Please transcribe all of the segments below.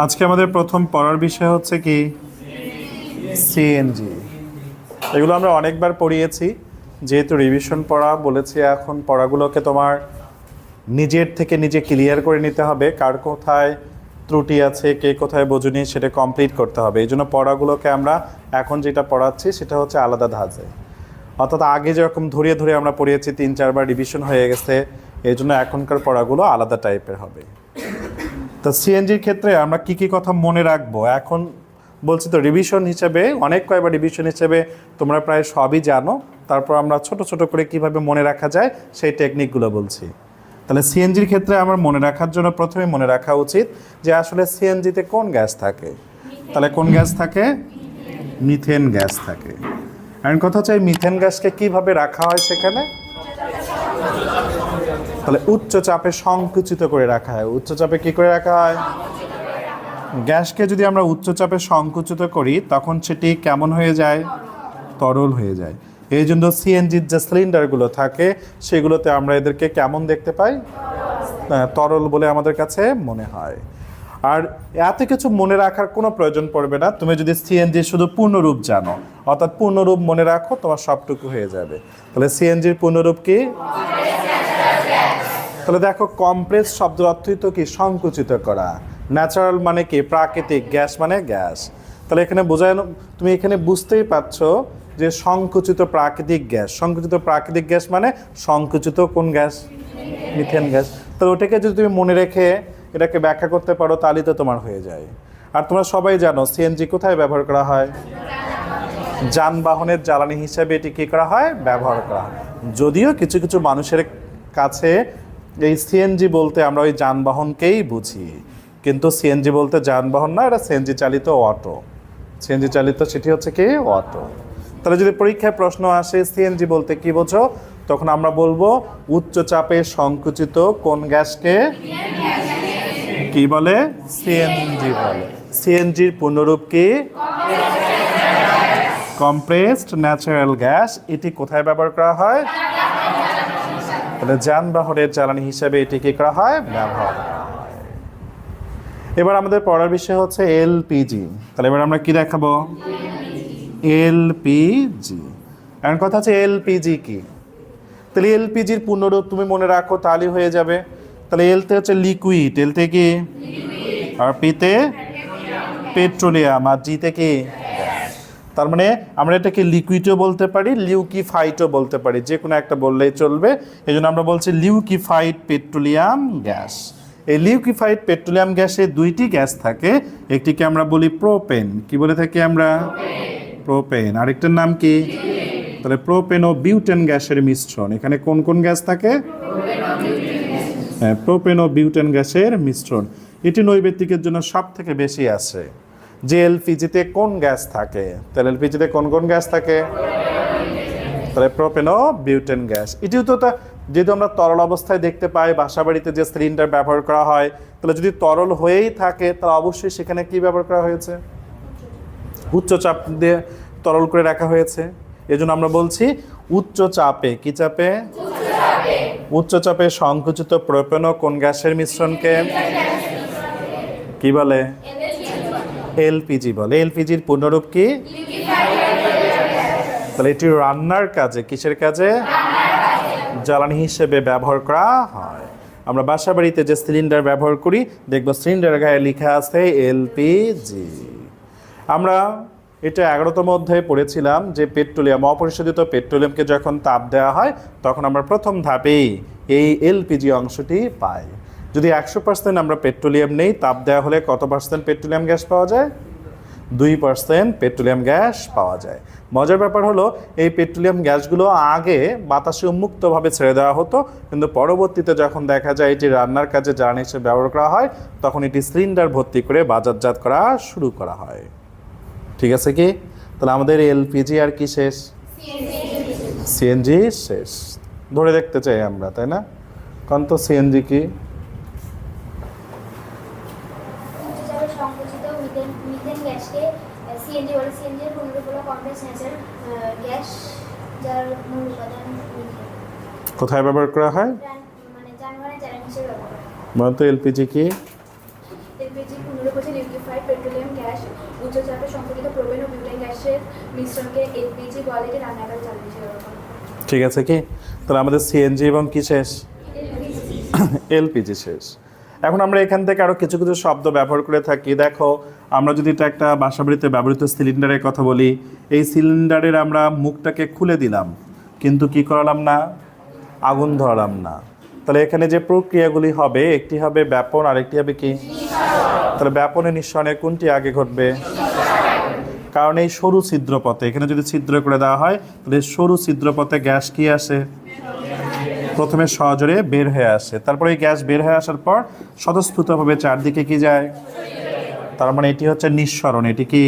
আজকে আমাদের প্রথম পড়ার বিষয় হচ্ছে কি সিএনজি। এগুলো আমরা অনেকবার পড়িয়েছি, যেহেতু রিভিশন পড়া বলেছি, এখন পড়াগুলোকে তোমার নিজের থেকে নিজে ক্লিয়ার করে নিতে হবে, কার কোথায় ত্রুটি আছে, কে কোথায় বোঝেনি সেটা কমপ্লিট করতে হবে। এই জন্য পড়াগুলোকে আমরা এখন যেটা পড়াচ্ছি সেটা হচ্ছে আলাদা ধাঁচে, অর্থাৎ আগে যেরকম ধরিয়ে ধরে আমরা পড়িয়েছি 3-4বার রিভিশন হয়ে গেছে, এই জন্য এখনকার পড়াগুলো আলাদা টাইপের হবে। তো সিএনজির ক্ষেত্রে আমরা কি কি কথা মনে রাখবো এখন বলছি, তো রিভিশন হিসেবে অনেক কয়েকবার রিভিশন হিসেবে তোমরা প্রায় সবই জানো, তারপর আমরা ছোট ছোট করে কিভাবে মনে রাখা যায় সেই টেকনিকগুলো বলছি। তাহলে সিএনজির ক্ষেত্রে আমার মনে রাখার জন্য প্রথমে মনে রাখা উচিত যে আসলে সিএনজিতে কোন গ্যাস থাকে। তাহলে কোন গ্যাস থাকে? মিথেন গ্যাস থাকে। এখন কথা হচ্ছে এই মিথেন গ্যাসকে কিভাবে রাখা হয় সেখানে? তাহলে উচ্চ চাপে সংকুচিত করে রাখা হয়। উচ্চ চাপে কি করে রাখা হয়? গ্যাসকে যদি আমরা উচ্চ চাপে সংকুচিত করি তখন সেটি কেমন হয়ে যায়? তরল হয়ে যায়। এই জন্য সিএনজির যে সিলিন্ডারগুলো থাকে সেগুলোতে আমরা এদেরকে কেমন দেখতে পাই? তরল বলে আমাদের কাছে মনে হয়। আর এত কিছু মনে রাখার কোনো প্রয়োজন পড়বে না, তুমি যদি সিএনজির শুধু পূর্ণরূপ জানো, অর্থাৎ পূর্ণরূপ মনে রাখো, তোমার সবটুকু হয়ে যাবে। তাহলে সিএনজির পূর্ণরূপ কি? তাহলে দেখো, কম্প্রেস শব্দের অর্থই তো কি? সংকুচিত করা। ন্যাচারাল মানে কি? প্রাকৃতিক। গ্যাস মানে গ্যাস। তাহলে এখানে বোঝানো, তুমি এখানে বুঝতেই পারছো যে সংকুচিত প্রাকৃতিক গ্যাস। সংকুচিত প্রাকৃতিক গ্যাস মানে সংকুচিত কোন গ্যাস? Methane gas. তাহলে ওটাকে যদি তুমি মনে রেখে এটাকে ব্যাখ্যা করতে পারো তাহলে তো তোমার হয়ে যায়। আর তোমরা সবাই জানো সিএনজি কোথায় ব্যবহার করা হয়? যানবাহনের জ্বালানি হিসেবে এটি কী করা হয়? ব্যবহার করা হয়। যদিও কিছু কিছু মানুষের কাছে এই সিএনজি বলতে আমরা ওই যানবাহনকেই বুঝি, কিন্তু সিএনজি বলতে যানবাহন না, এটা সিএনজি চালিত অটো। সিএনজি চালিত সেটি হচ্ছে কি? অটো। তাহলে যদি পরীক্ষায় প্রশ্ন আসে সিএনজি বলতে কি বোঝো, তখন আমরা বলবো উচ্চ চাপে সংকুচিত কোন গ্যাসকে কি বলে? সিএনজি বলে। সিএনজির পূর্ণরূপ কি? Compressed natural gas. এটি কোথায় ব্যবহার করা হয়? তাহলে যানবাহনের জ্বালানি হিসেবে এটি কি করা হয়? ব্যবহার করা হয়। এবার আমাদের পড়ার বিষয় হচ্ছে এলপিজি। তাহলে এবার আমরা কি দেখাবো? এলপিজি। এখন কথা হচ্ছে এলপিজি কি? তাহলে এলপিজির পূর্ণরূপ তুমি মনে রাখো তাহলে হয়ে যাবে। তাহলে এলতে হচ্ছে লিকুইড, এলতে কি? আর পিতে পেট্রোলিয়াম, আর জিতে কি? তার মানে আমরা এটাকে লিকুইডও বলতে পারি, লিউকিফাইডও বলতে পারি, যে কোনো একটা বললেই চলবে। এই জন্য আমরা বলছি লিউকিফাইড পেট্রোলিয়াম গ্যাস। এই লিউকিফাইড পেট্রোলিয়াম গ্যাসে দুইটি গ্যাস থাকে, একটিকে আমরা বলি প্রোপেন। কি বলে থাকি আমরা? প্রোপেন। আরেকটার নাম কি? তাহলে প্রোপেন ও বিউটেন গ্যাসের মিশ্রণ। এখানে কোন কোন গ্যাস থাকে? হ্যাঁ, প্রোপেন ও বিউটেন গ্যাসের মিশ্রণ। এটি নৈবেত্তিকের জন্য সব থেকে বেশি আছে। যে এলপিজিতে কোন গ্যাস থাকে? তাহলে এলপিজিতে কোন কোন গ্যাস থাকে? তাহলে প্রোপেন ও বিউটেন গ্যাস। এটিও তো যেহেতু আমরা তরল অবস্থায় দেখতে পাই, বাসাবাড়িতে যে সিলিন্ডার ব্যবহার করা হয়, তাহলে যদি তরল হয়েই থাকে তাহলে অবশ্যই সেখানে কি ব্যবহার করা হয়েছে? উচ্চ চাপ দিয়ে তরল করে রাখা হয়েছে। এজন্য আমরা বলছি উচ্চ চাপে। কি চাপে? উচ্চ চাপে সংকুচিত প্রোপেন ও কোন গ্যাসের মিশ্রণকে কি বলে? এলপিজি বলে। এলপিজির পূর্ণরূপ কি? তাহলে এটি রান্নার কাজে, কিসের কাজে? জ্বালানি হিসেবে ব্যবহার করা হয়। আমরা বাসা বাড়িতে যে সিলিন্ডার ব্যবহার করি দেখবো সিলিন্ডারের গায়ে লেখা আছে এলপিজি। আমরা এটা 11তম অধ্যায়ে পড়েছিলাম যে পেট্রোলিয়াম, অপরিশোধিত পেট্রোলিয়ামকে যখন তাপ দেওয়া হয় তখন আমরা প্রথম ধাপেই এই এলপিজি অংশটি পাই। যদি 100% আমরা পেট্রোলিয়াম নেই, তাপ দেওয়া হলে কত পার্সেন্ট পেট্রোলিয়াম গ্যাস পাওয়া যায়? 2% পেট্রোলিয়াম গ্যাস পাওয়া যায়। মজার ব্যাপার হলো এই পেট্রোলিয়াম গ্যাসগুলো আগে বাতাসে উন্মুক্তভাবে ছেড়ে দেওয়া হতো, কিন্তু পরবর্তীতে যখন দেখা যায় এটি রান্নার কাজে জ্বালানি হিসেবে ব্যবহার করা হয় তখন এটি সিলিন্ডার ভর্তি করে বাজারজাত করা শুরু করা হয়। ঠিক আছে কি? তাহলে আমাদের এলপিজি আর কি শেষ? সিএনজি শেষ। ধরে দেখতে চাই আমরা, তাই না? কারণ তো সিএনজি কি? কোথায় ব্যবহার করা হয়? বলতো এলপিজি কি? পুনরুপযোগী লিকুইফাইড পেট্রোলিয়াম গ্যাস উচ্চ চাপে সংকোচিত প্রোপেন ও বিউটেন গ্যাসের মিশ্রণকে এলপিজি বলে, এটি রান্নাঘরে জ্বালানি হিসেবে ব্যবহার করা হয়। ঠিক আছে কি? তাহলে আমাদের সিএনজি এবং কি শেষ? এলপিজি শেষ। এখন আমরা এখান থেকে আরও কিছু কিছু শব্দ ব্যবহার করে থাকি। দেখো, আমরা যদি এটা একটা বাসাবাড়িতে ব্যবহৃত সিলিন্ডারের কথা বলি, এই সিলিন্ডারের আমরা মুখটাকে খুলে দিলাম, কিন্তু কি করালাম না? আগুন ধরালাম না। তাহলে এখানে যে প্রক্রিয়াগুলি হবে, একটি হবে ব্যাপন, আরেকটি হবে কি? তাহলে ব্যাপনে নিঃসরণে কোনটি আগে ঘটবে? কারণ এই সরু ছিদ্রপথে, এখানে যদি ছিদ্র করে দেওয়া হয় তাহলে সরু ছিদ্রপথে গ্যাস কি আসে? প্রথমে সজোরে বের হয়ে আসে, তারপরে এই গ্যাস বের হয়ে আসার পর স্বতঃস্ফূর্তভাবে চারদিকে কি যায়? তার মানে এটি হচ্ছে নিঃসরণ। এটি কি?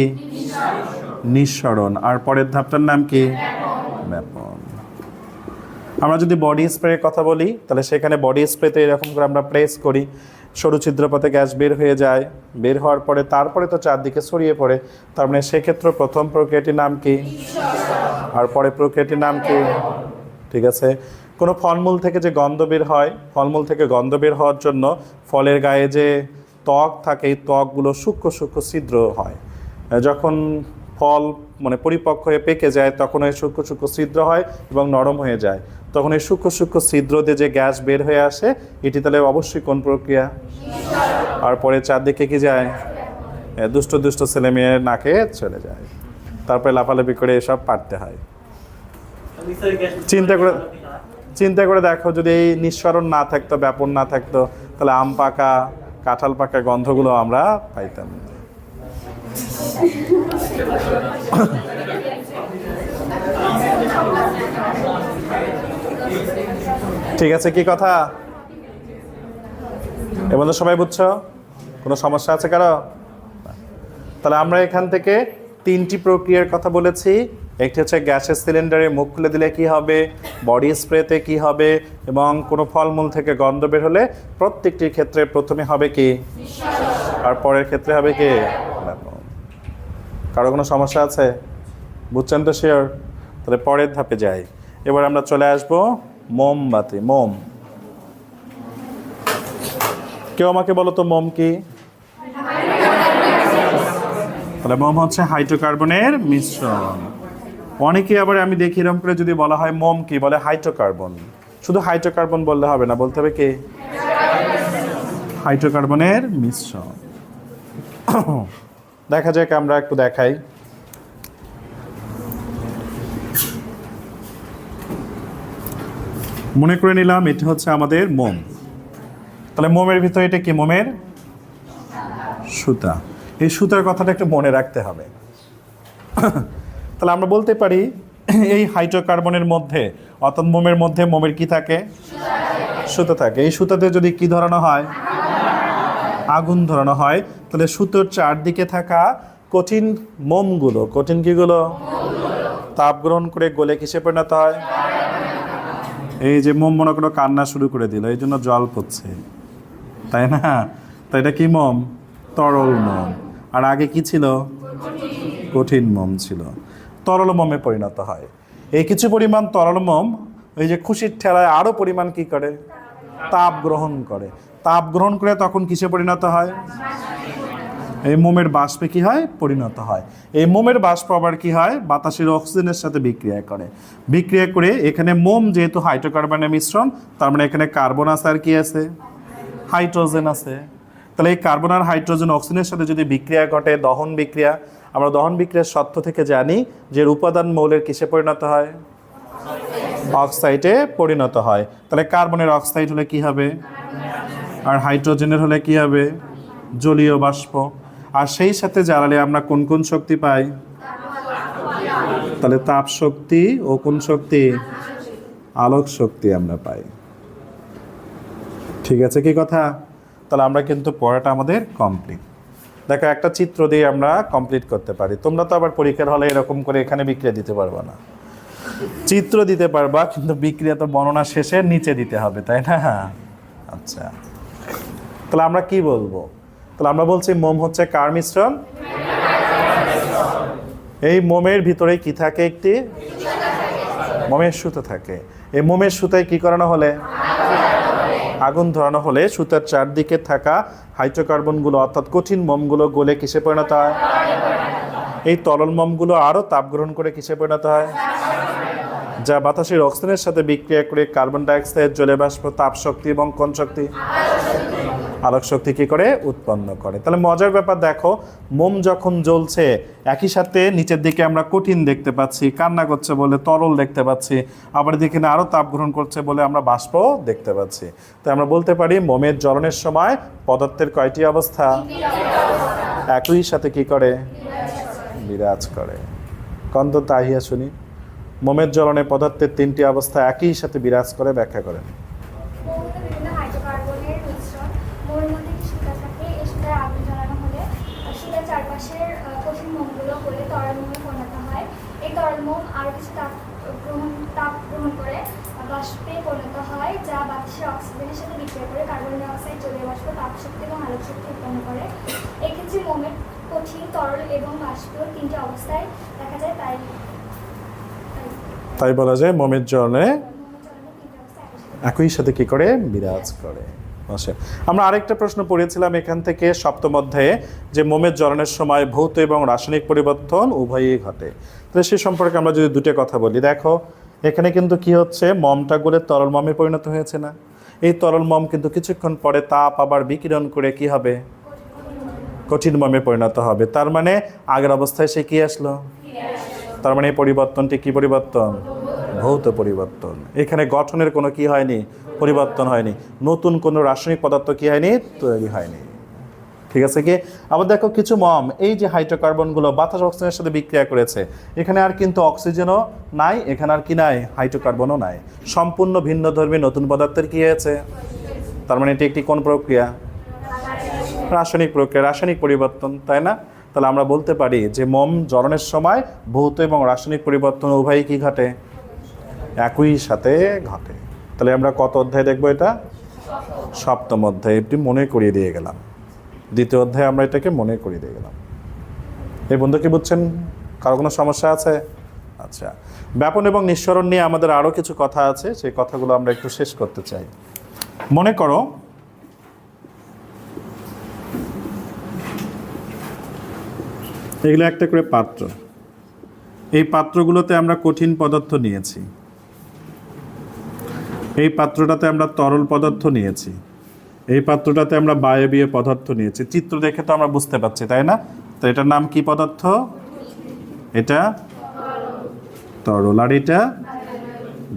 নিঃসরণ। আর পরের ধাপটার নাম কি? ব্যাপন। আমরা যদি বডি স্প্রের কথা বলি, তাহলে সেখানে বডি স্প্রেতে এরকম করে আমরা প্রেস করি, সরু ছিদ্রপথে গ্যাস বের হয়ে যায়, বের হওয়ার পরে তারপরে তো চারদিকে ছড়িয়ে পড়ে। তার মানে সেক্ষেত্রে প্রথম প্রক্রিয়াটির নাম কি? আর পরে প্রক্রিয়াটির নাম কি? ঠিক আছে। কোনো ফলমূল থেকে যে গন্ধ বের হয়, ফলমূল থেকে গন্ধ বের হওয়ার জন্য ফলের গায়ে যে ত্বক থাকে, এই ত্বকগুলো সূক্ষ্ম সূক্ষ্ম ছিদ্র হয়। যখন ফল মানে পরিপক্ক হয়ে পেকে যায়, তখন এই সূক্ষ্ম সূক্ষ্ম ছিদ্র হয় এবং নরম হয়ে যায়। তখন এই সূক্ষ্ম সূক্ষ্ম ছিদ্র দিয়ে যে গ্যাস বের হয়ে আসে, এটি তাহলে অবশ্যই কোন প্রক্রিয়া? আর পরে চারদিকে কি যায়? দুষ্ট দুষ্ট ছেলে মেয়ের নাকে চলে যায়, তারপরে লাফালাফি করে এসব পারতে হয়। চিন্তা করে দেখো, যদি এই নিঃসরণ না থাকতো, ব্যাপন না থাকতো, তাহলে আম পাকা, কাঁঠাল পাকা গন্ধগুলো আমরা পাইতাম না। ঠিক আছে, কি কথা? এবার সবাই বুঝছো? কোনো সমস্যা আছে কারো? তাহলে আমরা এখান থেকে তিনটি প্রক্রিয়ার কথা বলেছি। একটি হচ্ছে গ্যাসের সিলিন্ডারে মুখ খুলে দিলে কি হবে, বডি স্প্রেতে কি হবে, এবং কোনো ফলমূল থেকে গন্ধ বের হলে প্রত্যেকটির ক্ষেত্রে প্রথমে হবে কি, আর পরের ক্ষেত্রে হবে কি? কারো কোনো সমস্যা আছে? বুঝছেন তো শিওর? তাহলে পরের ধাপে যাই। এবার আমরা চলে আসবো মোমবাতি। মোম, কেউ আমাকে বলো তো মোম কি? তাহলে মোম হচ্ছে হাইড্রোকার্বনের মিশ্রণ। অনেকে আবার আমি দেখি এরকম করে যদি বলা হয় মোম কি, বলে হাইড্রোকার্বন। শুধু হাইড্রোকার্বন বললে হবে না, বলতে হবে কি? হাইড্রোকার্বনের মিশ্রণ। দেখা যাক, আমরা একটু দেখাই। মনে করে নিলাম এটা হচ্ছে আমাদের মোম। তাহলে মোমের ভিতরে এটা কি? মোমের সুতা। এই সুতার কথাটা একটু মনে রাখতে হবে। তাহলে আমরা বলতে পারি এই হাইড্রোকার্বনের মধ্যে, অর্থাৎ মোমের মধ্যে মোমের কি থাকে? সুতা থাকে। এই সুতাতে যদি কি ধরানো হয়? আগুন ধরানো হয়। তাহলে সুতোর চারদিকে থাকা কঠিন মোমগুলো, কঠিন কিগুলো? তাপ গ্রহণ করে গলে কিসে পরিণত হয়? এই যে মোম মনে করো কান্না শুরু করে দিল, এই জন্য জল পড়ছে, তাই না? তাই এটা কি মোম? তরল মোম। আর আগে কি ছিল? কঠিন মোম ছিল। তরল মোমে পরিণত হয়। এই কিছু পরিমাণ তরল মোম ওই যে খুশির ঠেলায় আরও পরিমাণ কি করে? তাপ গ্রহণ করে। তাপ গ্রহণ করে তখন কিসে পরিণত হয়? এই মোমের বাষ্পে কি হয়? পরিণত হয়। এই মোমের বাষ্প আবার কি হয়? বাতাসের অক্সিজেনের সাথে বিক্রিয়া করে। বিক্রিয়া করে এখানে মোম যেহেতু হাইড্রোকার্বনের মিশ্রণ, তার মানে এখানে কার্বন আছে আর কি আছে? হাইড্রোজেন আছে। তাহলে এই কার্বন আর হাইড্রোজেন অক্সিজেনের সাথে যদি বিক্রিয়া ঘটে, দহন বিক্রিয়া, আমরা দহন বিক্রিয়ার সত্য থেকে জানি যে উপাদান মৌলের কিসে পরিণত হয়? অক্সাইডে পরিণত হয়। তাহলে কার্বনের অক্সাইড হলে কি হবে? আর হাইড্রোজেনের হলে কি হবে? জলীয় বাষ্প। আর সেই সাথে জ্বালালে আমরা কোন কোন শক্তি পাই? তাহলে তাপ শক্তি ও কোন শক্তি? আলোক শক্তি আমরা পাই। ঠিক আছে কি কথা? তাহলে আমরা কিন্তু পড়াটা আমাদের কমপ্লিট। দেখো, একটা চিত্র দিয়ে আমরা কমপ্লিট করতে পারি। তোমরা তো আবার পরীক্ষার হলে এরকম করে এখানে বিক্রিয়া দিতে পারবা না। চিত্র দিতে পারবা, কিন্তু বিক্রিয়া তো বর্ণনা শেষে নিচে দিতে হবে, তাই না? আচ্ছা, তাহলে আমরা কি বলবো? তাহলে আমরা বলছি মোম হচ্ছে কার মিশ্রণ? এই মোমের ভিতরে কি থাকে? একটি মোমের সুতো থাকে। এই মোমের সুতায় কি করানো হলে? আগুন ধরানো হলে সুতার চারদিকে থাকা হাইড্রোকার্বনগুলো অর্থাৎ কঠিন মোমগুলো গলে কিসে পরিণত হয়? এই তরল মোমগুলো আরও তাপ গ্রহণ করে কিসে পরিণত হয়? যা বাতাসের অক্সিজেনের সাথে বিক্রিয়া করে কার্বন ডাইঅক্সাইড, জলীয় বাষ্প, তাপ শক্তি এবং কোন শক্তি? আলোক শক্তি কি করে উৎপন্ন করে। তাহলে মজার ব্যাপার দেখো, মোম যখন জ্বলছে একই সাথে নিচের দিকে আমরা কঠিন দেখতে পাচ্ছি, কান্না করছে বলে তরল দেখতে পাচ্ছি, আবার এদিকে আরও তাপ গ্রহণ করছে বলে আমরা বাষ্প দেখতে পাচ্ছি। তাই আমরা বলতে পারি মোমের জ্বলনের সময় পদার্থের কয়টি অবস্থা একই সাথে কি করে? বিরাজ করে। কন্ত তাহিয়া শুনি, মোমের জ্বলনে পদার্থের তিনটি অবস্থা একই সাথে বিরাজ করে, ব্যাখ্যা করেন। মৌমতে বিভিন্ন হাইড্রোকার্বনের মিশ্রণ, মোমের মধ্যে একটি সুতা থাকে। এই সুতায় আগুন জ্বালানো হলে সুতার চারপাশের কঠিন মোমগুলো গলে তরল মোমে পরিণত হয়। এই তরল মোম আরও কিছু তাপ গ্রহণ করে বাষ্পে পরিণত হয়, যা বাতাসের অক্সিজেনের সাথে বিক্রিয়া করে কার্বন ডাইঅক্সাইড, জলীয় বাষ্প, তাপ শক্তি এবং আলোক শক্তি উৎপন্ন করে। এক্ষেত্রে মোমের কঠিন, তরল এবং বাষ্পীয় তিনটি অবস্থায় দেখা যায়। তাই বলা যায় মোমের জ্বলনে মোমের জ্বলনের তিনটি অবস্থায় একই সাথে কি করে? বিরাজ করে। আচ্ছা, আমরা আরেকটা প্রশ্ন পড়েছিলাম এখান থেকে সপ্তম অধ্যায়ে, যে মোমের জ্বলনের সময় ভৌত এবং রাসায়নিক পরিবর্তন উভয়ই ঘটে। তো সে সম্পর্কে আমরা যদি দুটো কথা বলি, দেখো এখানে কিন্তু কি হচ্ছে, মমটা গলে তরল মমে পরিণত হয়েছে না? এই তরল মম কিন্তু কিছুক্ষণ পরে তাপ আবার বিকিরণ করে কি হবে? কঠিন মমে পরিণত হবে। তার মানে আগের অবস্থায় সে কি আসলো? তার মানে এই পরিবর্তনটি কি পরিবর্তন? ভৌত পরিবর্তন। এখানে গঠনের কোনো কি হয়নি? পরিবর্তন হয়নি। নতুন কোনো রাসায়নিক পদার্থ কি হয়নি? তৈরি হয়নি। ঠিক আছে কি? আবার দেখো কিছু মম এই যে হাইড্রোকার্বনগুলো বাতাস অক্সিজেনের সাথে বিক্রিয়া করেছে, এখানে আর কিন্তু অক্সিজেনও নাই, এখানে আর কি নাই? হাইড্রোকার্বনও নাই। সম্পূর্ণ ভিন্ন ধর্মী নতুন পদার্থের কি হয়েছে? তার মানে এটি একটি কোন প্রক্রিয়া? রাসায়নিক প্রক্রিয়া, রাসায়নিক পরিবর্তন, তাই না? তাহলে আমরা বলতে পারি যে মোম জ্বলনের সময় ভৌত এবং রাসায়নিক পরিবর্তন উভয়ই কি ঘটে? একই সাথে ঘটে। তাহলে আমরা কত অধ্যায় দেখবো? এটা সপ্তম অধ্যায়। এটি মনে করিয়ে দিয়ে গেলাম। দ্বিতীয় অধ্যায়ে আমরা এটাকে মনে করিয়ে দিয়ে গেলাম। এই বন্ধু কি বুঝছেন? কারো কোনো সমস্যা আছে? আচ্ছা, ব্যাপন এবং নিঃসরণ নিয়ে আমাদের আরও কিছু কথা আছে, সেই কথাগুলো আমরা একটু শেষ করতে চাই। মনে করো এগুলো একটা করে পাত্র, এই পাত্রগুলোতে আমরা কঠিন পদার্থ নিয়েছি, এই পাত্রটাতে আমরা তরল পদার্থ নিয়েছি, এই পাত্রটাতে আমরা বায়বীয় পদার্থ নিয়েছি। চিত্র দেখে তো আমরা বুঝতে পারছি, তাই না? তো এটার নাম কি পদার্থ? এটা তরল, আর এটা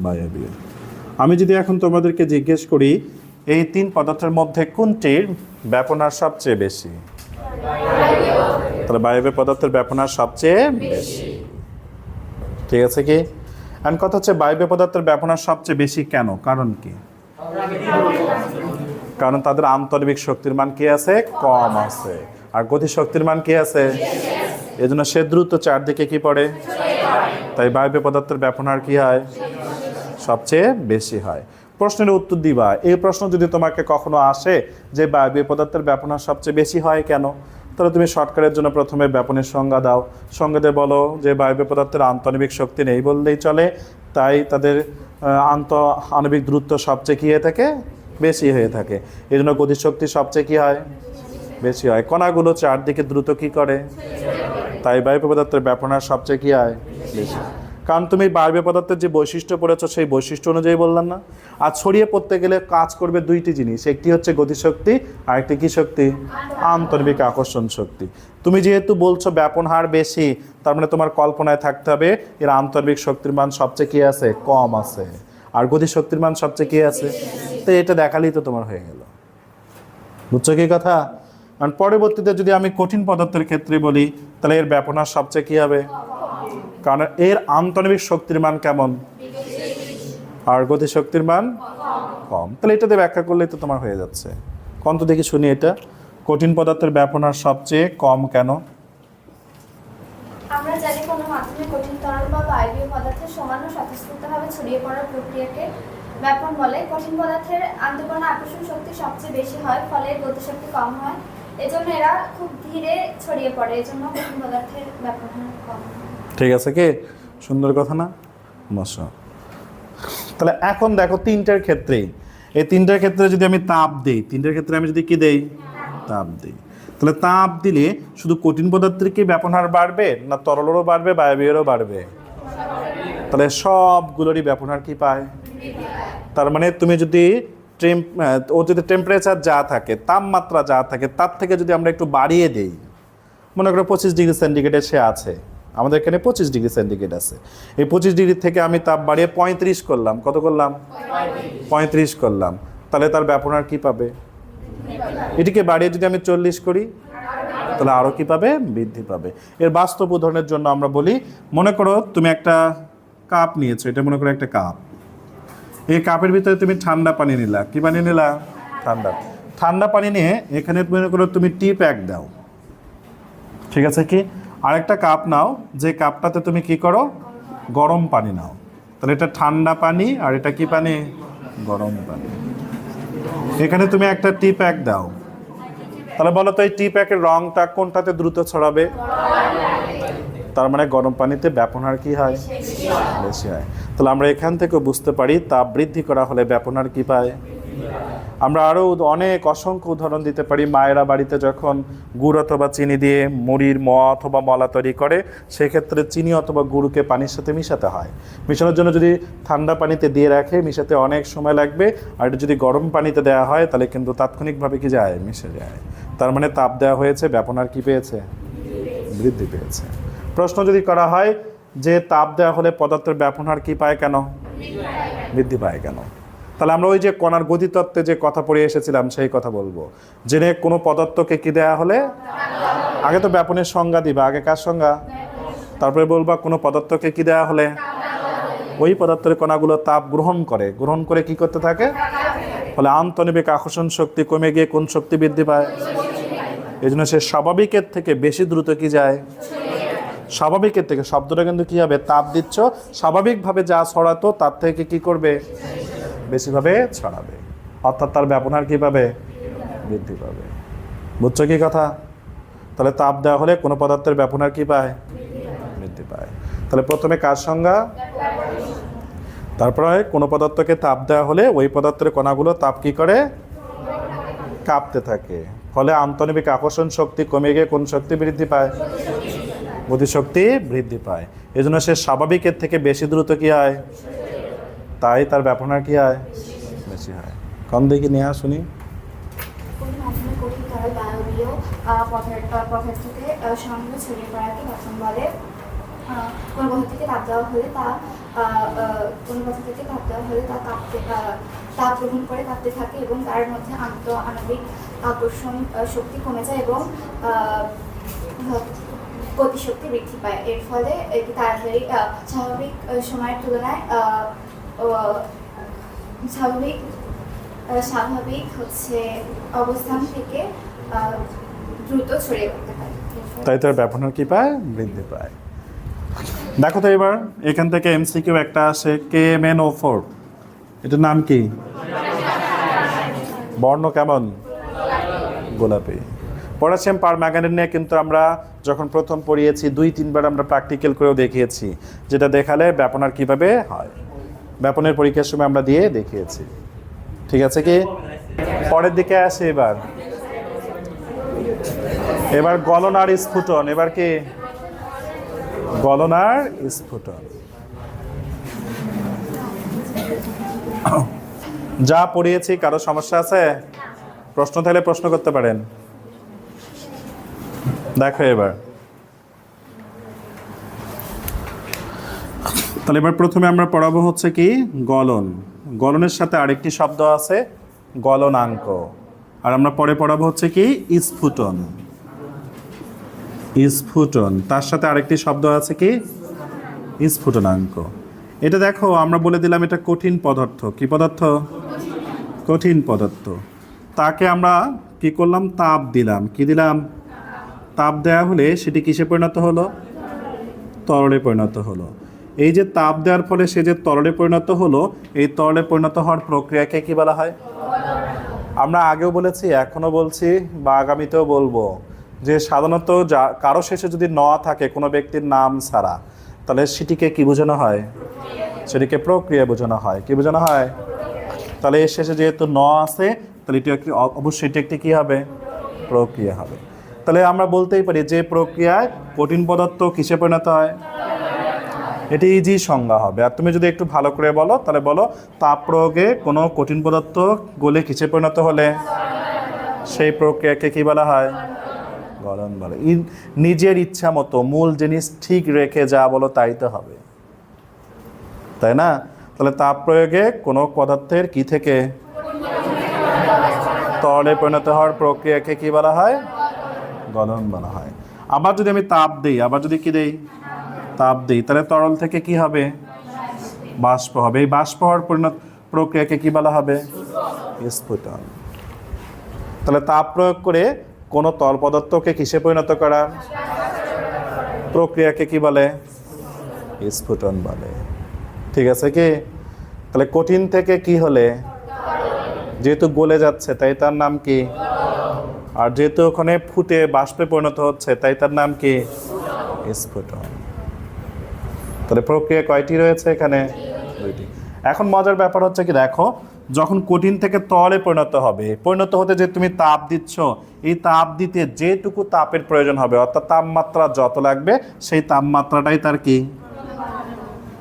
বায়বীয়। আমি যদি এখন তোমাদেরকে জিজ্ঞেস করি এই তিন পদার্থের মধ্যে কোনটির ব্যাপনার সবচেয়ে বেশি, তাহলে বায়বীয় পদার্থের ব্যাপনার সবচেয়ে বেশি। ঠিক আছে কি? আর কথা হচ্ছে বায়বীয় পদার্থের ব্যাপনার সবচেয়ে বেশি কেন? কারণ কি? কারণ তাদের আন্তরিক শক্তির মান কি আছে? কম আছে। আর গতি শক্তির মান কি আছে? এজন্য সে দ্রুত চারদিকে কি পড়ে, তাই বায়বীয় পদার্থের ব্যাপনার কি হয়? সবচেয়ে বেশি হয়। প্রশ্নের উত্তর দিবা। এই প্রশ্ন যদি তোমাকে কখনো আসে যে বায়বীয় পদার্থের ব্যাপনার সবচেয়ে বেশি হয় কেন, তাহলে তুমি শর্টকাটের জন্য প্রথমে ব্যাপনের সংজ্ঞা দাও। সংজ্ঞাতে বলো যে বায়বীয় পদার্থের আন্তঃআণবিক শক্তি নেই বললেই চলে, তাই তাদের আণবিক দূরত্ব সবচেয়ে কী হয়ে থাকে? বেশি হয়ে থাকে। এই জন্য গতিশক্তি সবচেয়ে কী হয়? বেশি হয়। কণাগুলো চারদিকে দ্রুত কী করে? তাই বায়বীয় পদার্থের ব্যাপনার সবচেয়ে কী হয়? বেশি। কারণ তুমি বায়বীয় পদার্থের যে বৈশিষ্ট্য পড়েছো সেই বৈশিষ্ট্য অনুযায়ী বললাম না? আর ছড়িয়ে পড়তে গেলে কাজ করবে দুইটি জিনিস, একটি হচ্ছে গতিশক্তি আর একটি কী শক্তি? আন্তর্বিক আকর্ষণ শক্তি। তুমি যেহেতু বলছো ব্যাপন হার বেশি, তার মানে তোমার কল্পনায় থাকতে হবে এর আন্তর্বিক শক্তির মান সবচেয়ে কী আছে? কম আছে। আর গতিশক্তির মান সবচেয়ে কী আছে? তো এটা দেখালেই তো তোমার হয়ে গেল। বুঝছো কি কথা? আর পরবর্তীতে যদি আমি কঠিন পদার্থের ক্ষেত্রে বলি, তাহলে এর ব্যাপনার সবচেয়ে কী হবে? কারণ এর আন্তর্বিক শক্তির মান কেমন আর গতিশক্তির মান কম। তাহলে এটাতে ব্যাখ্যা করলেই তো তোমার হয়ে যাচ্ছে। কত দেখি শুনি এটা, কঠিন পদার্থের ব্যাপনার সবচেয়ে কম কেন? আমরা জানি কোনো মাধ্যমে কঠিন তরল বা বায়বীয় পদার্থের সমান ও স্বতঃস্ফূর্তভাবে ছড়িয়ে পড়ার প্রক্রিয়াকে ব্যাপন বলে। কঠিন পদার্থের আন্তঃকরণ আকর্ষণ শক্তি সবচেয়ে বেশি হয়, ফলে এর গতিশক্তি কম হয়। এজন্য এরা খুব ধীরে ছড়িয়ে পড়ে, এজন্য কঠিন পদার্থের ব্যাপন হার কম হয়। ঠিক আছে কি? সুন্দর কথা না? মশা। তাহলে এখন দেখো তিনটার ক্ষেত্রেই এই তিনটার ক্ষেত্রে যদি আমি তাপ দিই, তিনটার ক্ষেত্রে আমি যদি কি দেই, তাপ দিই, তাহলে তাপ দিলে শুধু কঠিন পদার্থের কি ব্যাপনহার বাড়বে, না তরলেরও বাড়বে, বায়বীয়েরও বাড়বে? তাহলে সবগুলোরই ব্যাপনহার কি পায়? তার মানে তুমি যদি ওর যদি টেম্পারেচার যা থাকে, তাপমাত্রা যা থাকে, তার থেকে যদি আমরা একটু বাড়িয়ে দেই, মনে করো 25 ডিগ্রি সেন্টিগ্রেডে সে আছে, আমাদের এখানে 25 ডিগ্রি সেন্টিগ্রেড আছে, এই 25 ডিগ্রি থেকে আমি তাপ বাড়িয়ে 35 করলাম, কত করলাম? 35 করলাম, তাহলে তার ব্যাপনহার কি পাবে? এটিকে বাড়িয়ে যদি আমি 40 করি, তাহলে আরও কি পাবে? বৃদ্ধি পাবে। এর বাস্তব উদাহরণের জন্য আমরা বলি, মনে করো তুমি একটা কাপ নিয়েছো, এটা মনে করো একটা কাপ, এই কাপের ভিতরে তুমি ঠান্ডা পানি নিলা, কি পানি নিলা? ঠান্ডা পানি নিয়ে এখানে মনে করো তুমি টি প্যাক দাও, ঠিক আছে কি? আরেকটা কাপ নাও, যে কাপটাতে তুমি কি করো? গরম পানি নাও, তাহলে এটা ঠান্ডা পানি আর এটা কি পানি? গরম পানি। এখানে তুমি একটা টি প্যাক দাও, তাহলে বলো তো এই টি প্যাকের রংটা কোনটাতে দ্রুত ছড়াবে? তার মানে গরম পানিতে ব্যাপনহার কি হয়? বেশি হয়। তাহলে আমরা এখান থেকে বুঝতে পারি তাপ বৃদ্ধি করা হলে ব্যাপনহার কি পায়? আমরা আরও অনেক অসংখ্য উদাহরণ দিতে পারি। মায়েরা বাড়িতে যখন গুড় অথবা চিনি দিয়ে মুড়ির অথবা মলা তৈরি করে, সেক্ষেত্রে চিনি অথবা গুড়কে পানির সাথে মিশাতে হয়। মিশানোর জন্য যদি ঠান্ডা পানিতে দিয়ে রাখে, মিশাতে অনেক সময় লাগবে, আর এটা যদি গরম পানিতে দেওয়া হয় তাহলে কিন্তু তাৎক্ষণিকভাবে কি যায়? মিশে যায়। তার মানে তাপ দেওয়া হয়েছে, ব্যাপনহার কি পেয়েছে? বৃদ্ধি পেয়েছে। প্রশ্ন যদি করা হয় যে তাপ দেওয়া হলে পদার্থের ব্যাপনহার কি পায় কেন? বৃদ্ধি পায় কেন? তাহলে আমরা ওই যে কণার গতিতত্ত্বে যে কথা পড়ে এসেছিলাম সেই কথা বলবো। জেনে কোনো পদার্থকে কি দেওয়া হলে, আগে তো ব্যাপনের সংজ্ঞা দিবা, আগে কার সংজ্ঞা, তারপরে বলবা কোনো পদার্থকে কি দেওয়া হলে, ওই পদার্থের কণাগুলো তাপ গ্রহণ করে কি করতে থাকে? ফলে আন্তঃনিবিক আকর্ষণ শক্তি কমে গিয়ে কোন শক্তি বৃদ্ধি পায়? এই জন্য সে স্বাভাবিকের থেকে বেশি দ্রুত কি যায়? স্বাভাবিকের থেকে, শব্দটা কিন্তু কি হবে? তাপ দিচ্ছ, স্বাভাবিকভাবে যা ছড়াতো তার থেকে কি করবে? বেশিভাবে ছড়াবে, অর্থাৎ তার ব্যাপনহার কি পাবে? বৃদ্ধি পাবে। বুঝছো কি কথা? তাহলে তাপ দেওয়া হলে কোনো পদার্থের ব্যাপনহার কি পায়? বৃদ্ধি পায়। তাহলে প্রথমে কার সংজ্ঞা, তারপরে কোনো পদার্থকে তাপ দেওয়া হলে ওই পদার্থের কণাগুলো তাপ কি করে? কাঁপতে থাকে। ফলে আন্তঃনিবিক আকর্ষণ শক্তি কমে গিয়ে কোন শক্তি বৃদ্ধি পায়? গতিশক্তি বৃদ্ধি পায়। এই জন্য সে স্বাভাবিকের থেকে বেশি দ্রুত কি হয়? তাই তার ব্যাপনহার কি হয়? বেশি হয়। কম দেখি নিয়ে শুনি। কঠিন তরল বায়বীয় পদার্থকে সঙ্গে ছড়িয়ে পড়াকে গঠন বলে। কোনো পদার্থকে তাপ দেওয়া হলে তা তাপ গ্রহণ করে কাঁপতে থাকে এবং তার মধ্যে আণবিক আকর্ষণ শক্তি কমে যায় এবং গতিশক্তি বৃদ্ধি পায়। এর ফলে এটি তাড়াতাড়ি স্বাভাবিক সময়ের তুলনায় স্বাভাবিক হচ্ছে অবস্থান থেকে দ্রুত ছড়িয়ে পড়তে পারে। তাই তার ব্যাপনহার কি পায়? বৃদ্ধি পায়। দেখো তো এবার এখান থেকে এমসিকিউ একটা আসে, KMnO4, এটার নাম কি? বর্ণ কেমন? গোলাপি। পটাশিয়াম পারম্যাঙ্গানেট নিয়ে কিন্তু আমরা যখন প্রথম পড়িয়েছি 2-3 বার আমরা প্র্যাকটিক্যাল করেও দেখিয়েছি, যেটা দেখালে ব্যাপনহার কিভাবে হয়, ব্যাপনের পরীক্ষার সময় আমরা দিয়ে দেখিয়েছি। ঠিক আছে কি? পরের দিকে আসে এবার গলন আর স্ফুটন। এবার কি? গলন আর স্ফুটন। যা পড়িয়েছি কারো সমস্যা আছে? প্রশ্ন থাকলে প্রশ্ন করতে পারেন। দেখো এবার, তাহলে এবার প্রথমে আমরা পড়াবো হচ্ছে কি? গলন। গলনের সাথে আরেকটি শব্দ আছে গলনাঙ্ক। আর আমরা পরে পড়াবো হচ্ছে কি? স্ফুটন। স্ফুটন, তার সাথে আরেকটি শব্দ আছে কি? স্ফুটনাঙ্ক। এটা দেখো আমরা বলে দিলাম এটা কঠিন পদার্থ। কি পদার্থ? কঠিন পদার্থ। তাকে আমরা কি করলাম? তাপ দিলাম। কি দিলাম? তাপ দেওয়া হলে সেটি কিসে পরিণত হলো? তরলে পরিণত হলো। এই যে তাপ দেওয়ার ফলে সে যে তরলে পরিণত হলো, এই তরলে পরিণত হওয়ার প্রক্রিয়াকে কি বলা হয়? আমরা আগেও বলেছি, এখনও বলছি, বা আগামীতেও বলবো, যে সাধারণত কারো শেষে যদি ন থাকে কোনো ব্যক্তির নাম ছাড়া, তাহলে সেটিকে কি বোঝানো হয়? সেটিকে প্রক্রিয়া বোঝানো হয়। কি বোঝানো হয়? তাহলে এর শেষে যেহেতু ন আছে, তাহলে এটা অবশ্যই এটা একটি কী হবে? প্রক্রিয়া হবে। তাহলে আমরা বলতেই পারি যে প্রক্রিয়ায় কঠিন পদার্থ কিসে পরিণত হয়? এটি ইজি সংজ্ঞা হবে। আর তুমি যদি একটু ভালো করে বলো তাহলে বলো, তাপ প্রয়োগে কোনো কঠিন পদার্থ গলে কিসে পরিণত হলে সেই প্রক্রিয়াকে কি বলা হয়? গলন বলে। নিজের ইচ্ছা মতো মূল জিনিস ঠিক রেখে যা বলো তাই তো হবে, তাই না? তাহলে তাপ প্রয়োগে কোনো পদার্থের কি থেকে তরলে পরিণত হওয়ার প্রক্রিয়াকে কি বলা হয়? গলন বলা হয়। আবার যদি আমি তাপ দিই, আবার যদি কি দেই? তাপ দিই, তাহলে তরল থেকে কি হবে? বাষ্প হবে। এই বাষ্প হওয়ার প্রক্রিয়াকে কি বলা হবে? স্ফুটন। তাহলে তাপ প্রয়োগ করে কোনো তরল পদার্থকে কিসে পরিণত করা প্রক্রিয়াকে কি বলে? স্ফুটন বলে। ঠিক আছে কি? তাহলে কঠিন থেকে কি হলে, যেহেতু গলে যাচ্ছে তাই তার নাম কি? আর যেহেতু ওখানে ফুটে বাষ্পে পরিণত হচ্ছে তাই তার নাম কি? স্ফুটন। তাহলে প্রক্রিয়া কয়টি রয়েছে এখানে? দুইটি। এখন মজার ব্যাপার হচ্ছে কি, দেখো যখন কঠিন থেকে তরলে পরিণত হবে, পরিণত হতে যে তুমি তাপ দিচ্ছ, এই তাপ দিতে যেটুকু তাপের প্রয়োজন হবে, অর্থাৎ তাপমাত্রা যত লাগবে সেই তাপমাত্রাটাই তার কি?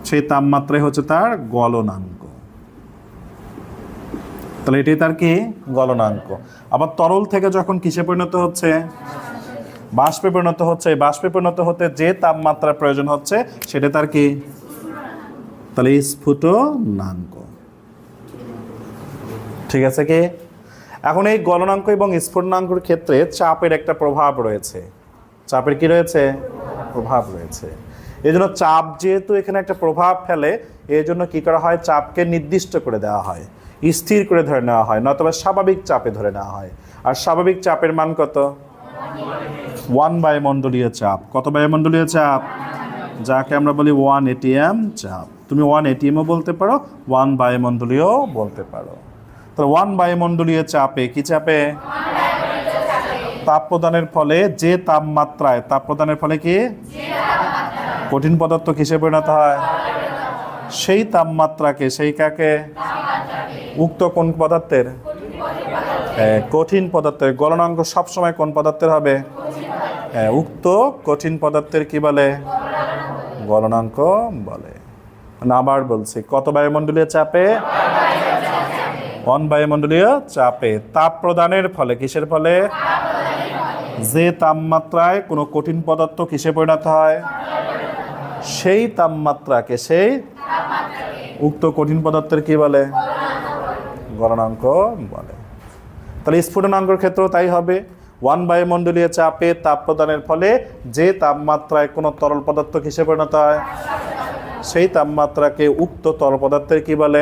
সেই তাপমাত্রাই হচ্ছে তার গলনাঙ্ক। তাহলে এটাই তার কি? গলনাঙ্ক। আবার তরল থেকে যখন কিসে পরিণত হচ্ছে? বাষ্পে পরিণত হচ্ছে। বাষ্পে পরিণত হতে যে তাপমাত্রা প্রয়োজন হচ্ছে সেটা তার কি? তাহলে স্ফুটনাঙ্ক। ঠিক আছে কি? এখন এই গলনাঙ্ক এবং স্ফুটনাঙ্কের ক্ষেত্রে চাপের একটা প্রভাব রয়েছে। চাপের কি রয়েছে? প্রভাব রয়েছে। এই জন্য চাপ যেহেতু এখানে একটা প্রভাব ফেলে, এই জন্য কী করা হয়? চাপকে নির্দিষ্ট করে দেওয়া হয়, স্থির করে ধরে নেওয়া হয়, নয়তোবা স্বাভাবিক চাপে ধরে নেওয়া হয়। আর স্বাভাবিক চাপের মান কত? 1 বায়ুমণ্ডলীয় চাপ। কত বায়ুমণ্ডলীয় চাপ? যাকে আমরা বলি 1 atm চাপ। তুমি 1 atmও বলতে পারো, 1 বায়ুমণ্ডলীয় বলতে পারো। তাহলে 1 বায়ুমণ্ডলীয় চাপে কি চাপে? তাপ প্রদানের ফলে যে তাপমাত্রায়, তাপ প্রদানের ফলে কি কঠিন পদার্থ কিসে পরিণত হয়? সেই তাপমাত্রাকে, সেই কাকে? উক্ত কোন পদার্থের? কঠিন পদার্থের। গলনাঙ্ক সবসময় কোন পদার্থের হবে? উক্ত কঠিন পদার্থের কি বলে? গলনাঙ্ক বলে। আবার বলছি, কত বায়ুমণ্ডলীয় চাপে? 1 বায়ুমণ্ডলীয় চাপে তাপ প্রদানের ফলে, কিসের ফলে? যে তাপমাত্রায় কোনো কঠিন পদার্থ কিসে পরিণত হয় সেই তাপমাত্রাকে, সেই উক্ত কঠিন পদার্থের কি বলে? গলনাঙ্ক বলে। তাহলে স্ফুটনাঙ্কের ক্ষেত্রেও তাই হবে। 1 বায়ুমণ্ডলীয় চাপে তাপ প্রদানের ফলে যে তাপমাত্রায় কোনো তরল পদার্থ কিসে পরিণত হয় সেই তাপমাত্রাকে উক্ত তরল পদার্থের কি বলে?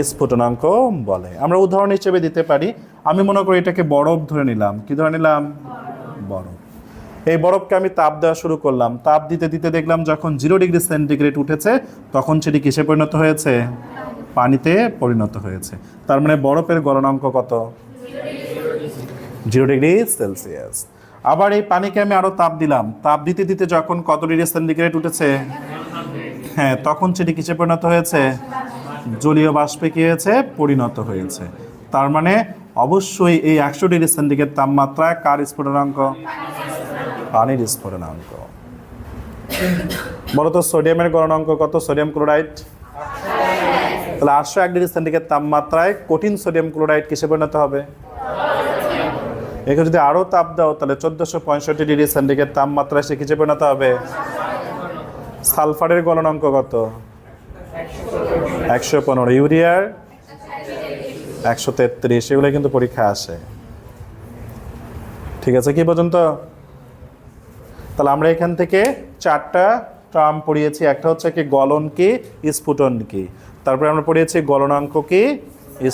স্ফুটনাঙ্ক বলে। আমরা উদাহরণ হিসেবে দিতে পারি, আমি মনে করি এটাকে বরফ ধরে নিলাম। কি ধরে নিলাম? বরফ। এই বরফকে আমি তাপ দেওয়া শুরু করলাম, তাপ দিতে দিতে দেখলাম যখন 0 ডিগ্রি সেন্টিগ্রেড উঠেছে তখন সেটি কিসে পরিণত হয়েছে? পানিতে পরিণত হয়েছে। তার মানে বরফের গলনাঙ্ক কত? 0 ডিগ্রি সেলসিয়াস। আবার এই পানিকে আমি আরও তাপ দিলাম, তাপ দিতে দিতে যখন কত ডিগ্রি সেন্টিগ্রেড উঠেছে, হ্যাঁ, তখন সেটি কিসে পরিণত হয়েছে? জলীয় বাষ্পে কি হয়েছে? পরিণত হয়েছে। তার মানে অবশ্যই এই 100 ডিগ্রি সেন্টিগ্রেড তাপমাত্রায় কার স্ফুটনাঙ্ক? পানির স্ফুটনাঙ্ক। বলতো সোডিয়ামের গলনাঙ্ক কত? Sodium chloride. তাহলে 801 ডিগ্রি সেন্টিগ্রেড তাপমাত্রায় কঠিন সোডিয়াম ক্লোরাইড কিসে পরিণত হবে? একে যদি আরও তাপ দাও তাহলে 1465 ডিগ্রি সেন্টিগ্রেড তাপমাত্রায় সে কিসে পরিণত হবে? সালফারের গলনাঙ্ক কত? 115। ইউরিয়ার 133। এগুলো কিন্তু পরীক্ষা আসে। ঠিক আছে কি পর্যন্ত? তাহলে আমরা এখান থেকে 4টা টার্ম পড়িয়েছি। একটা হচ্ছে কি গলন কি, স্ফুটন কি, তারপরে আমরা পড়িয়েছি গলনাঙ্ক কি,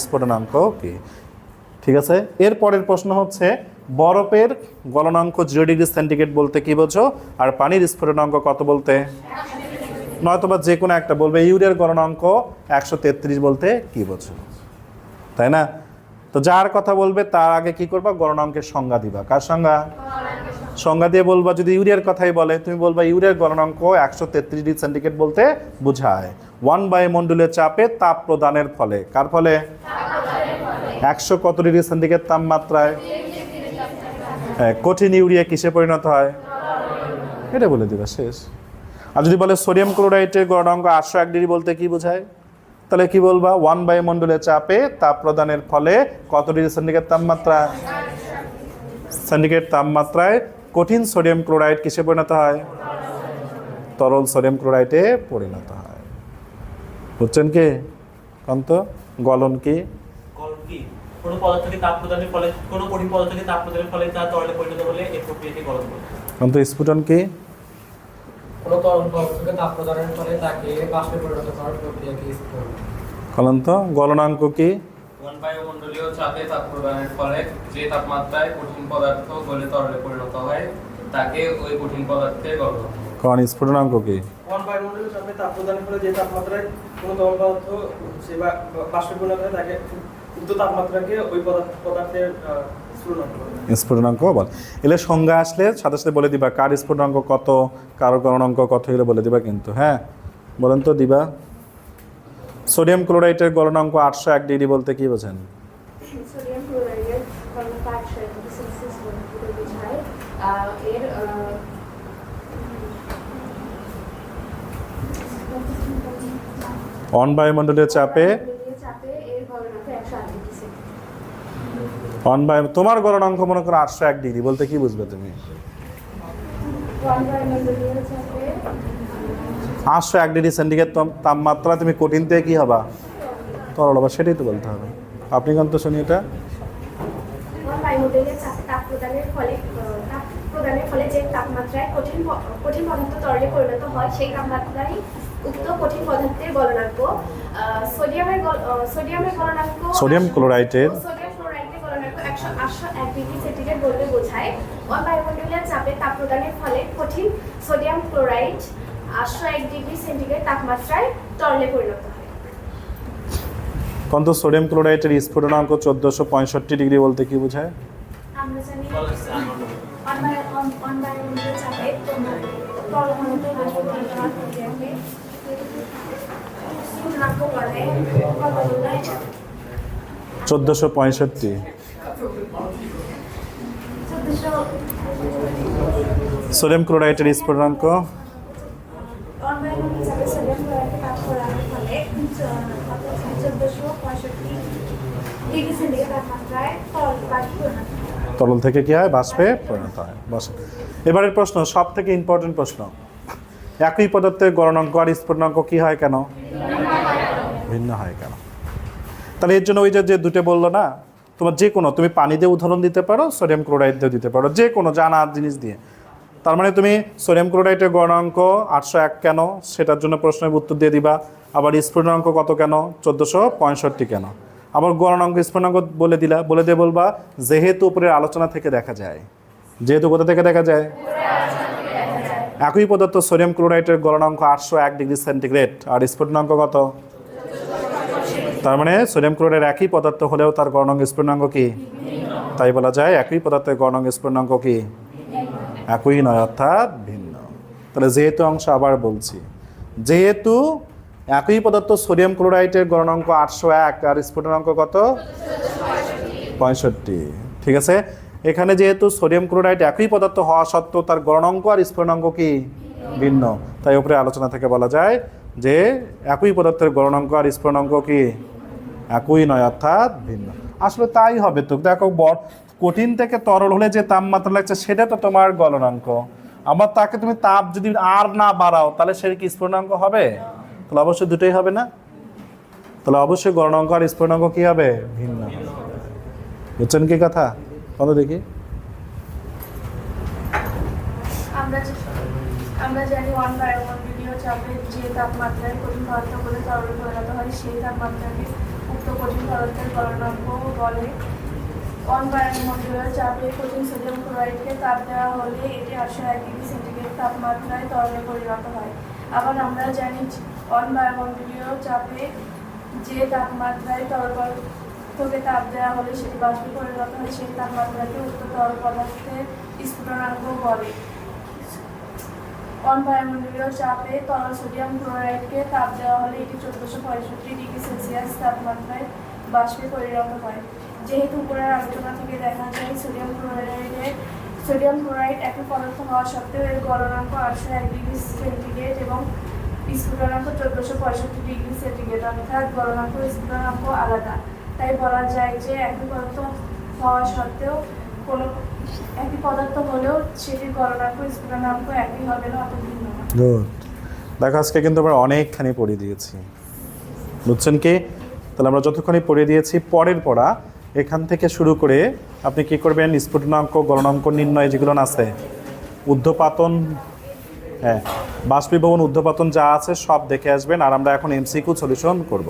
স্ফুটনাঙ্ক কি। ঠিক আছে, এর পরের প্রশ্ন হচ্ছে বরফের গলনাঙ্ক 0 ডিগ্রি সেন্টিগ্রেড বলতে কি বোঝো, আর পানির স্ফুটনাঙ্ক কত বলতে? নয়তোবা যে কোনো একটা বলবে। ইউরিয়ার গলনাঙ্ক 133 বলতে কি বোঝো, তাই না? তো যার কথা বলবে তার আগে কি করবা? গলনাঙ্কের সংজ্ঞা দিবা। কার সংজ্ঞা? সংজ্ঞা দিয়ে বলবা, যদি ইউরিয়ার কথাই বলে তুমি বলবা ইউরিয়ার গলনাঙ্ক 133 ডিগ্রি সেন্টিগ্রেড বলতে বোঝায় 1 বায়ুমণ্ডলীয় চাপে তাপ প্রদানের ফলে, কার ফলে? 100 কত ডিগ্রি সেন্টিগ্রেড তাপমাত্রায় কঠিন ইউরিয়া কিসে পরিণত হয়, এটা বলে দিবা, শেষ। আর যদি বলে সোডিয়াম ক্লোরাইডের গলনাঙ্ক 801 ডিগ্রি বলতে কি বোঝায়, তাহলে কি বলবা? 1 বায়ুমণ্ডলীয় চাপে তাপ প্রদানের ফলে কত ডিগ্রি সেন্টিগ্রেড তাপমাত্রায় কঠিন সোডিয়াম ক্লোরাইড কিসে পরিণত হয়, তরল সোডিয়াম ক্লোরাইডে পরিণত হয়। বুঝছেন কি? কান্ত গলন কি? গলন কি? কোনো পদার্থকে তাপ প্রদানের ফলে, কোনো কঠিন পদার্থকে তাপ প্রদানের ফলে তা তরলে পরিণত হলে এই প্রক্রিয়াকে গলন বলে। কান্ত স্ফুটন কি? কোনো তরল পদার্থকে তাপ প্রদানের ফলে তাকে বাষ্পে পরিণত করার প্রক্রিয়াকে স্ফুটন। কান্ত গলনাঙ্ক কি? 1 বায়ুমণ্ডলীয় চাপে তাপ প্রদানের ফলে যে তাপমাত্রায় কঠিন পদার্থ গলে তরলে পরিণত হয় তাকে ওই কঠিন পদার্থের গলন। কারণ স্ফুটনাঙ্ক কি? 1 বায়ুমণ্ডলীয় চাপে তাপ প্রদানের ফলে যে তাপমাত্রায় কোনো তরল পদার্থ সে বাষ্পে পরিণত হয় তাকে উক্ত তাপমাত্রাকে ওই পদার্থের স্ফুটনাঙ্ক বল। এলে সংজ্ঞা আসলে সাথে সাথে বলে দিবা কার স্ফুটনাঙ্ক কত, কার গলনাঙ্ক কত, এগুলো বলে দিবা কিন্তু। হ্যাঁ বলেন তো দিবা। সোডিয়াম ক্লোরাইডের গলনাঙ্ক 801 ডিগ্রি বলতে কি বোঝেন? সোডিয়াম ক্লোরাইডের গলনাঙ্ক 801 ডিগ্রি সেলসিয়াস বলতে বোঝায় এর অন বায়ুমণ্ডলীয় চাপে এর গলনাঙ্ক 108 ডিগ্রি সেন্টিগ্রেড। তোমার গলনাঙ্ক মনে করো 801 ডিগ্রি বলতে কি বুঝবে তুমি? 1 বায়ুমণ্ডলীয় চাপে 801 ডিগ্রি সেন্টিগ্রেড তাপমাত্রা তুমি কঠিন থেকে কি হবা, তরল হবা, সেটাই তো বলতে হবে। আপনি কান্ত শুনি এটা। বায়ুমণ্ডলীয় চাপে তাপ প্রদানের ফলে যে তাপমাত্রায় কঠিন পদার্থ তরলে পরিণত হয় সেই তাপমাত্রায় উক্ত কঠিন পদার্থের গলনাঙ্ক সোডিয়াম ক্লোরাইডের গলনাঙ্ক 801 ডিগ্রি সেন্টিগ্রেড বলতে বোঝায় 1 বায়ুমণ্ডলীয় চাপে তাপ প্রদানের ফলে কঠিন সোডিয়াম ক্লোরাইড 801 ডিগ্রি সেন্টিগ্রেড তাপমাত্রায় তরলে পরিণত হয়। কান্ত সোডিয়াম ক্লোরাইডের স্ফুটনাঙ্ক 1465 ডিগ্রি বলতে কি বোঝায়? আমরা জানি বায়ুমণ্ডলীয় চাপে তরল ঘনত্ব হ্রাস প্রক্রিয়াকে স্ফুটনাঙ্ক বলে। 1465 সোডিয়াম ক্লোরাইডের স্ফুটনাঙ্ক বায়ুমণ্ডলীয় চাপে সোডিয়াম ক্লোরাইডকে তাপ প্রদানের ফলে 1465 ডিগ্রি সেন্টিগ্রেড তাপমাত্রায় তরল থেকে কি হয়, বাষ্পে পরিণত হয়। বসে এবারের প্রশ্ন সব থেকে ইম্পর্টেন্ট প্রশ্ন, একই পদার্থের গলনাঙ্ক আর স্ফুটনাঙ্ক কি হয় কেন, ভিন্ন হয় কেন? তাহলে এর জন্য ওই যে দুটো বললো না, তোমার যে কোনো তুমি পানি দিয়ে উদাহরণ দিতে পারো, সোডিয়াম ক্লোরাইড দিয়ে দিতে পারো, যে কোনো জানা জিনিস দিয়ে। তার মানে তুমি সোডিয়াম ক্লোরাইডের গলনাঙ্ক 801 কেন সেটার জন্য প্রশ্নের উত্তর দিয়ে দিবা। আবার স্ফুটনাঙ্ক কত কেন, 1465 কেন। আবার গলনাঙ্ক স্ফুটনাঙ্ক বলে দিলা, বলে দিয়ে বলবা যেহেতু উপরের আলোচনা থেকে দেখা যায়, যেহেতু কোথা থেকে দেখা যায়, একই পদার্থ সোডিয়াম ক্লোরাইডের গলনাঙ্ক 801 ডিগ্রি সেন্টিগ্রেড আর স্ফুটনাঙ্ক কত, তার মানে সোডিয়াম ক্লোরাইড একই পদার্থ হলেও তার গলনাঙ্ক স্ফুটনাঙ্ক কি, তাই বলা যায় একই পদার্থের গলনাঙ্ক স্ফুটনাঙ্ক কি একই নয়, অর্থাৎ ভিন্ন। তাহলে যেহেতু অংশ আবার বলছি, যেহেতু একই পদার্থ সোডিয়াম ক্লোরাইডের গলনাঙ্ক 801 আর স্ফুটনাঙ্ক কত 65, ঠিক আছে। এখানে যেহেতু সোডিয়াম ক্লোরাইড একই পদার্থ হওয়া সত্ত্বেও তার গলনাঙ্ক আর স্ফুটনাঙ্ক কি ভিন্ন, তাই উপরে আলোচনা থেকে বলা যায় যে একই পদার্থের গলনাঙ্ক আর স্ফুটনাঙ্ক কি একই নয়, অর্থাৎ ভিন্ন। আসলে তাই হবে তো। দেখো কঠিন থেকে তরল হলে যে তাপমাত্রা লাগছে সেটা তো তোমার গলনাঙ্ক, আবার তাকে তুমি তাপ যদি আর না বাড়াও তাহলে সে কি স্ফুটনাঙ্ক হবে? তাহলে অবশ্যই দুটোই হবে না, তাহলে অবশ্যই গলনাঙ্ক আর স্ফুটনাঙ্ক কি হবে, ভিন্ন। বুঝছেন কি কথা? কত দেখি আমরা জানি 1 বায়ুমণ্ডলীয় চাপে যে তাপমাত্রায় কঠিন পদার্থ বলে তরলে পরিণত হয় সেই তাপমাত্রাকে উক্ত কঠিন পদার্থের গলনাঙ্ক বলে। 1 বায়ুমণ্ডলীয় চাপে কঠিন সোডিয়াম ক্লোরাইডকে তাপ দেওয়া হলে এটি 801 ডিগ্রি সেন্টিগ্রেড তাপমাত্রায় তরলে পরিণত হয়। আবার আমরা জানি 1 বায়ুমণ্ডলীয় চাপে যে তাপমাত্রায় তরল পদার্থকে তাপ দেওয়া হলে সেটি বাষ্পে পরিণত হয় সেই তাপমাত্রাকে উক্ত তরল পদার্থের স্ফুটনাঙ্ক বলে। অণবায়ুমণ্ডলীয় চাপে তরল সোডিয়াম ক্লোরাইডকে তাপ দেওয়া হলে এটি 1465 ডিগ্রি সেলসিয়াস তাপমাত্রায় বাষ্পে পরিণত হয়। যেহেতু উপরের আলোচনা থেকে দেখা যায় সোডিয়াম ক্লোরাইড একই পদার্থ হওয়া সত্ত্বেও এর গলনাঙ্ক 801 ডিগ্রি সেন্টিগ্রেড এবং স্ফুটনাঙ্ক 1465 ডিগ্রি সেন্টিগ্রেড, অর্থাৎ গলনাঙ্ক স্ফুটনাঙ্ক আলাদা। তাই বলা যায় যে একই পদার্থ হওয়া সত্ত্বেও কোনো একই পদার্থ হলেও সেটির গলনাঙ্ক স্ফুটনাঙ্ক একই হবে না, অত ভিন্ন না। গুড। দেখো আজকে কিন্তু আমরা অনেকখানি পড়িয়ে দিয়েছি, বুঝছেন কি? তাহলে আমরা যতক্ষণই পড়িয়ে দিয়েছি পরের পড়া এখান থেকে শুরু করে আপনি কি করবেন, স্ফুটনাঙ্ক গলনাঙ্ক নির্ণয় যেগুলো আছে, ঊর্ধ্বপাতন, হ্যাঁ বাষ্পীভবন ঊর্ধ্বপাতন যা আছে সব দেখে আসবেন। আর আমরা এখন এমসিকিউ সলিউশন করব।